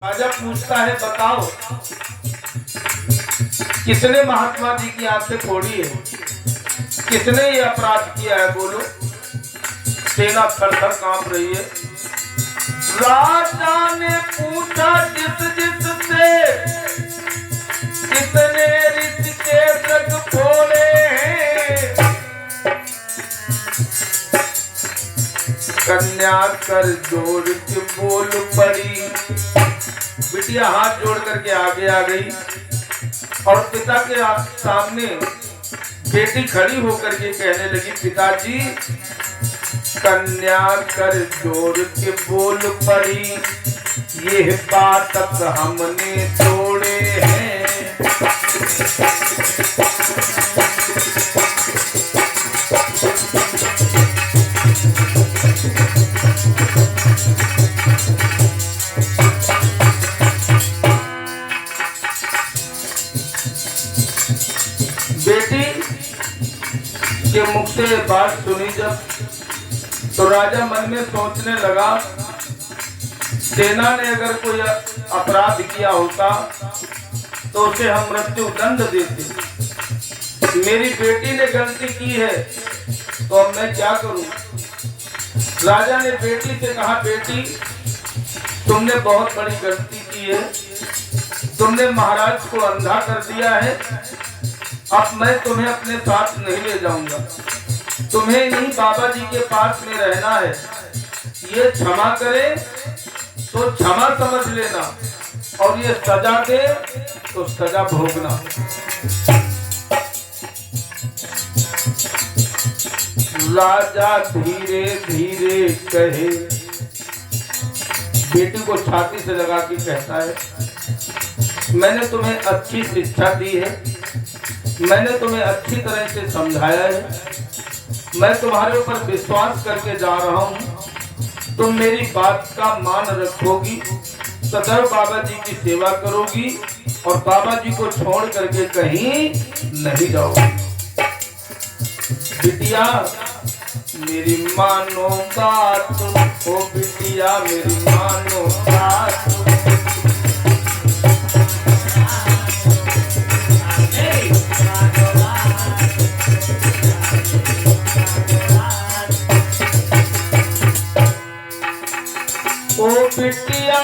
राजा पूछता है, बताओ किसने महात्मा जी की आंखें फोड़ी है, किसने ये अपराध किया है, बोलो। सेना थर थर कांप रही है। राजा ने पूछा जिस जिस से, किसने ऋषि के जग फोड़े हैं। कन्या कर जोड़ के बोल पड़ी। बिटिया हाथ जोड़ करके आगे आ गई और पिता के सामने बेटी खड़ी होकर के कहने लगी, पिताजी कन्या कर जोड़ के बोल पड़ी, ये बातक हमने तोड़े हैं। बेटी के मुख से बात सुनी जब, तो राजा मन में सोचने लगा, सेना ने अगर कोई अपराध किया होता तो उसे हम मृत्यु दंड देते। मेरी बेटी ने गलती की है तो अब मैं क्या करूं। राजा ने बेटी से कहा, बेटी तुमने बहुत बड़ी गलती की है, तुमने महाराज को अंधा कर दिया है। अब मैं तुम्हें अपने साथ नहीं ले जाऊंगा, तुम्हें नहीं बाबा जी के पास में रहना है। ये क्षमा करे तो क्षमा समझ लेना, और ये सजा दे तो सजा भोगना। राजा धीरे धीरे कहे, बेटी को छाती से लगा के कहता है, मैंने तुम्हें अच्छी शिक्षा दी है, मैंने तुम्हें अच्छी तरह से समझाया है, मैं तुम्हारे ऊपर विश्वास करके जा रहा हूँ, तुम मेरी बात का मान रखोगी, सदैव बाबा जी की सेवा करोगी और बाबा जी को छोड़ करके कहीं नहीं जाओगी। बिटिया मेरी मानो बात, ओ बिटिया मेरी मानो बात। ओ बिटिया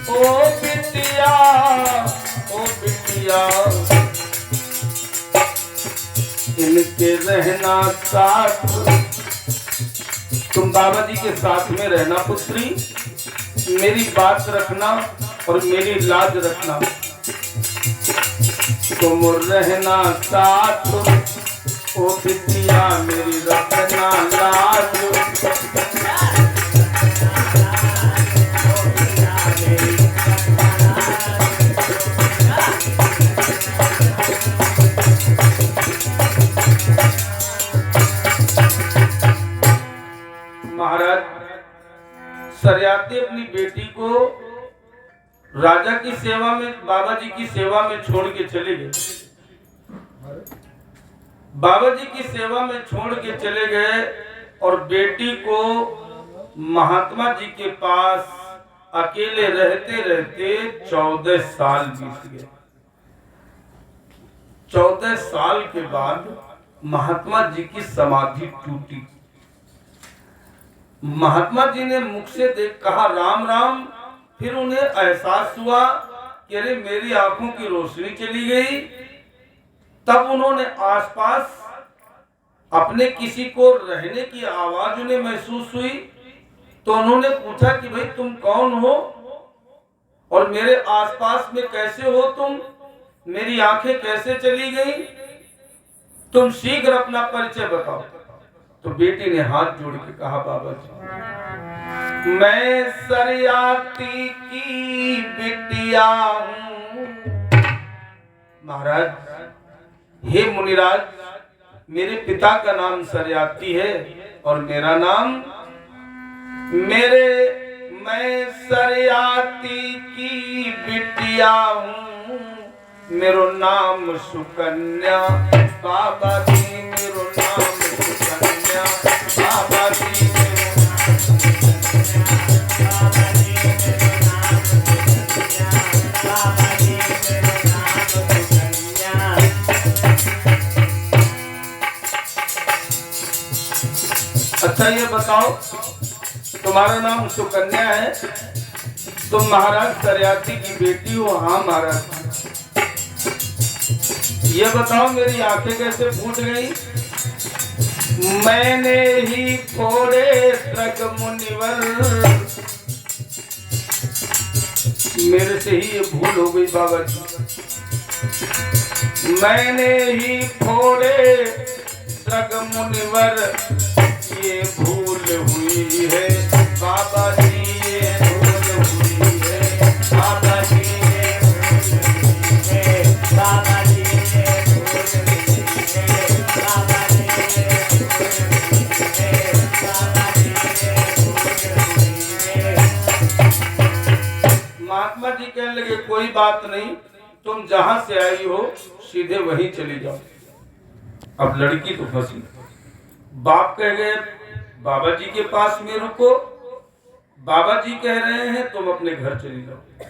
ओ बिटिया ओ बिटिया, इनके रहना साथ, तुम बाबा जी के साथ में रहना पुत्री, मेरी बात रखना और मेरी लाज रखना। तुम रहना साथ, ओ बिटिया मेरी रखना लाज। महाराज सरियाती अपनी बेटी को राजा की सेवा में, बाबा जी की सेवा में छोड़ के चले गए। बाबा जी की सेवा में छोड़ के चले गए और बेटी को महात्मा जी के पास अकेले रहते रहते 14 साल बीत गए। 14 साल के बाद महात्मा जी की समाधि टूटी। महात्मा जी ने मुख से देख कहा, राम राम। फिर उन्हें एहसास हुआ कि अरे मेरी आंखों की रोशनी चली गई। तब उन्होंने आसपास अपने किसी को रहने की आवाज उन्हें महसूस हुई, तो उन्होंने पूछा कि भाई तुम कौन हो और मेरे आसपास में कैसे हो तुम, मेरी आंखें कैसे चली गई, तुम शीघ्र अपना परिचय बताओ। तो बेटी ने हाथ जोड़ के कहा, बाबा जी मैं सरियाती की बिटिया हूं। महाराज, हे मुनिराज, मेरे पिता का नाम सरियाती है और मेरा नाम, मैं सरियाती की बिटिया हूँ, मेरो नाम सुकन्या। बाबा जी मेरो नाम सुकन्या, बाबा जी मेरो अच्छा ये बताओ, तुम्हारा नाम सुकन्या है, तुम महाराज सरियाती की बेटी हो? हाँ महाराज। ये बताओ मेरी आंखें कैसे फूट गई? मैंने ही फोड़े तृग मुनिवर, मेरे से ही ये भूल हो गई बाबा जी। मैंने ही फोड़े तृग मुनिवर, ये भूल हुई है बाबा जी, ये भूल हुई है बाबा जी, ये भूल हुई है बाबा जी, ये भूल हुई है बाबा जी, ये भूल हुई है बाबा जी, ये भूल हुई है। महात्मा जी कहने लगे कोई बात नहीं, तुम जहां से आई हो सीधे वहीं चली जाओ। अब लड़की तो फंसी। बाप कह गए बाबा जी के पास में रुको, बाबा जी कह रहे हैं तुम अपने घर चली जाओ।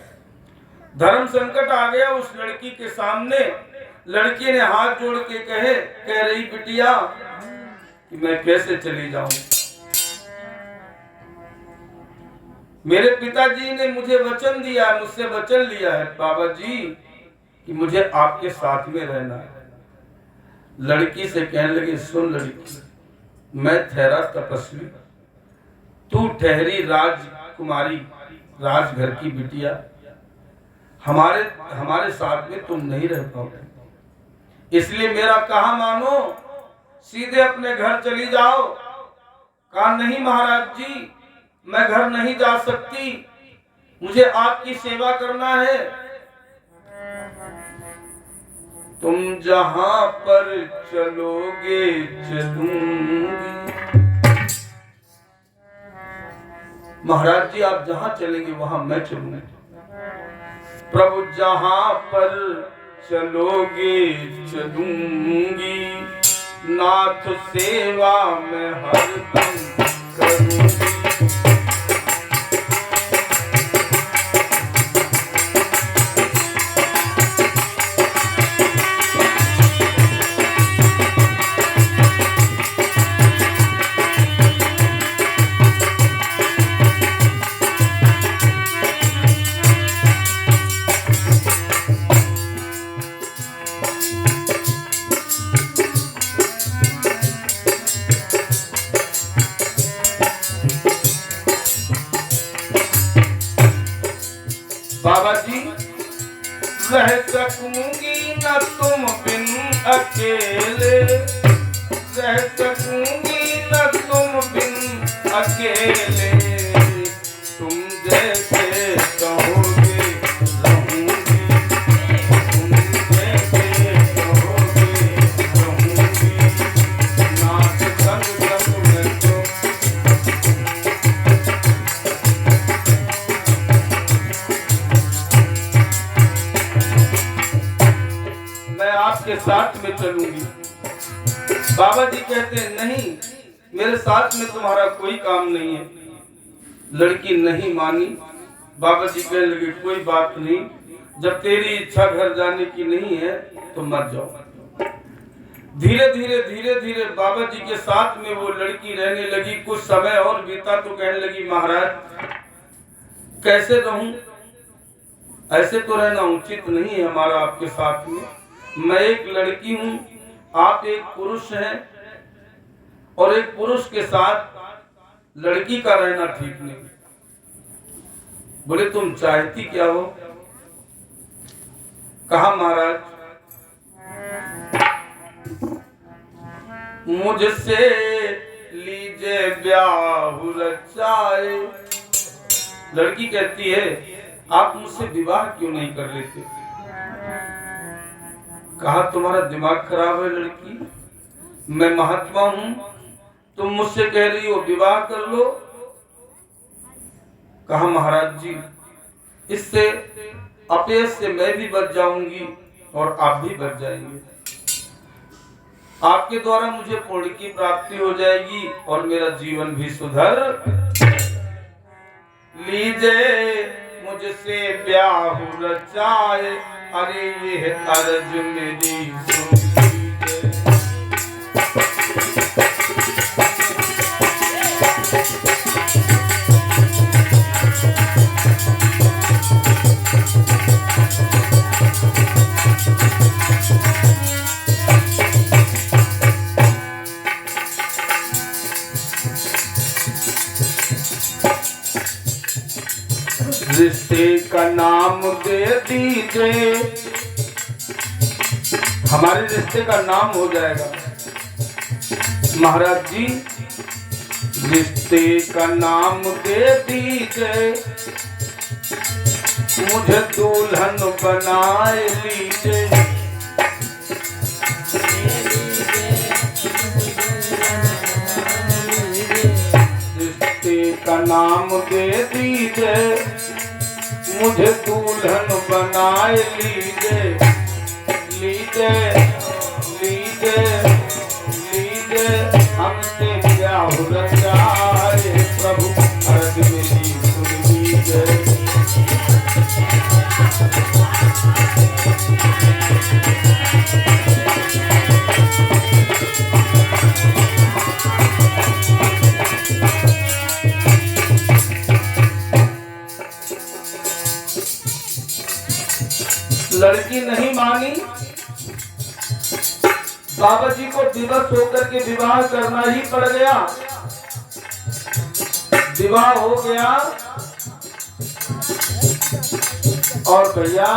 धर्म संकट आ गया उस लड़की के सामने। लड़की ने हाथ जोड़ के कह रही बिटिया कि मैं कैसे चली जाऊं, मेरे पिताजी ने मुझे वचन दिया है, मुझसे वचन लिया है बाबा जी कि मुझे आपके साथ में रहना है। लड़की से कहने लगी सुन लड़की, मैं ठहरा तपस्वी, तू ठहरी राजकुमारी, राजघर की बिटिया, हमारे साथ में तुम नहीं रह पाओगे, इसलिए मेरा कहा मानो, सीधे अपने घर चली जाओ। कहा नहीं महाराज जी, मैं घर नहीं जा सकती, मुझे आपकी सेवा करना है। तुम जहां पर चलोगे चलूंगी। महाराज जी आप जहां चलेंगे वहां मैं चलूंगी। प्रभु जहां पर चलोगे चलूंगी, नाथ सेवा में हरदम करूंगी। बाबा जी रह सकूंगी न तुम बिन अकेले, रह सकूंगी न तुम बिन अकेले, तुम जैसे कहोगे रहूंगी, तुम जैसे कहोगे रहूंगी, नाथ संग संग में तो आपके साथ में चलूंगी। बाबा जी कहते हैं नहीं, मेरे साथ में तुम्हारा कोई काम नहीं है। लड़की नहीं मानी। बाबा जी कहने लगे कोई बात नहीं, जब तेरी इच्छा घर जाने की नहीं है तो मत जाओ। धीरे धीरे बाबा जी के साथ में वो लड़की रहने लगी। कुछ समय और बीता तो कहने लगी महाराज कैसे रहूं, ऐसे तो रहना उचित नहीं है हमारा आपके साथ में। मैं एक लड़की हूं, आप एक पुरुष हैं, और एक पुरुष के साथ लड़की का रहना ठीक नहीं। बोले तुम चाहती क्या हो? कहा महाराज मुझसे लीजिए ब्याह रचाए। लड़की कहती है आप मुझसे विवाह क्यों नहीं कर लेते? कहा तुम्हारा दिमाग खराब है लड़की, मैं महात्मा हूं, तुम मुझसे कह रही हो विवाह कर लो। कहा महाराज जी इससे अपयश से मैं भी बच जाऊंगी और आप भी बच जाएंगे। आपके द्वारा मुझे पुण्य की प्राप्ति हो जाएगी और मेरा जीवन भी सुधर। लीजिए मुझसे ब्याह रचाए, अरे ये अर्ज मेरी सुन लीजिए। रिश्ते का नाम दे दीजिए, हमारे रिश्ते का नाम हो जाएगा। महाराज जी रिश्ते का नाम दे दीजिए, मुझे दुल्हन बनाए लीजिए। रिश्ते का नाम दे दीजिए, मुझे दुल्हन बनाए लीजिए। लीजिए लीजिए लीजिए, हमसे क्या हो रचाए प्रभु, अर्ज मेरी सुन लीजिए। लड़की नहीं मानी, बाबा जी को विवश होकर के विवाह करना ही पड़ गया। विवाह हो गया और भैया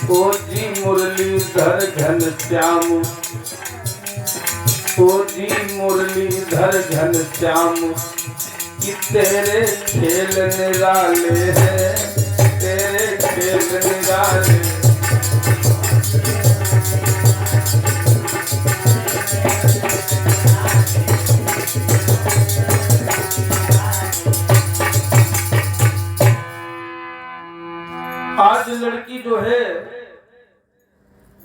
ओ जी मुरलीधर घनश्याम, ओ जी मुरलीधर घनश्याम, कि तेरे खेल निराले हैं, तेरे खेल निराले। आज लड़की जो है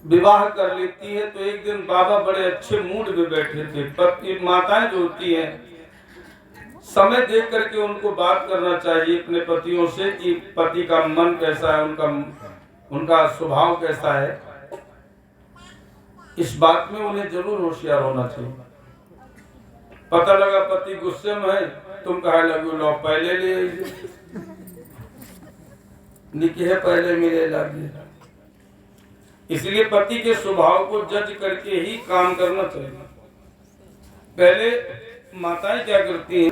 विवाह कर लेती है तो एक दिन बाबा बड़े अच्छे मूड में बैठे थे। पति माताएं जो होती हैं समय देख करके उनको बात करना चाहिए अपने पतियों से कि पति का मन कैसा है, उनका स्वभाव कैसा है। इस बात में उन्हें जरूर होशियार होना चाहिए। पता लगा पति गुस्से में है, तुम कहे लगे लो पहले ले निके पहले मिले लगे। इसलिए पति के स्वभाव को जज करके ही काम करना चाहिए। पहले माताएं क्या करती हैं,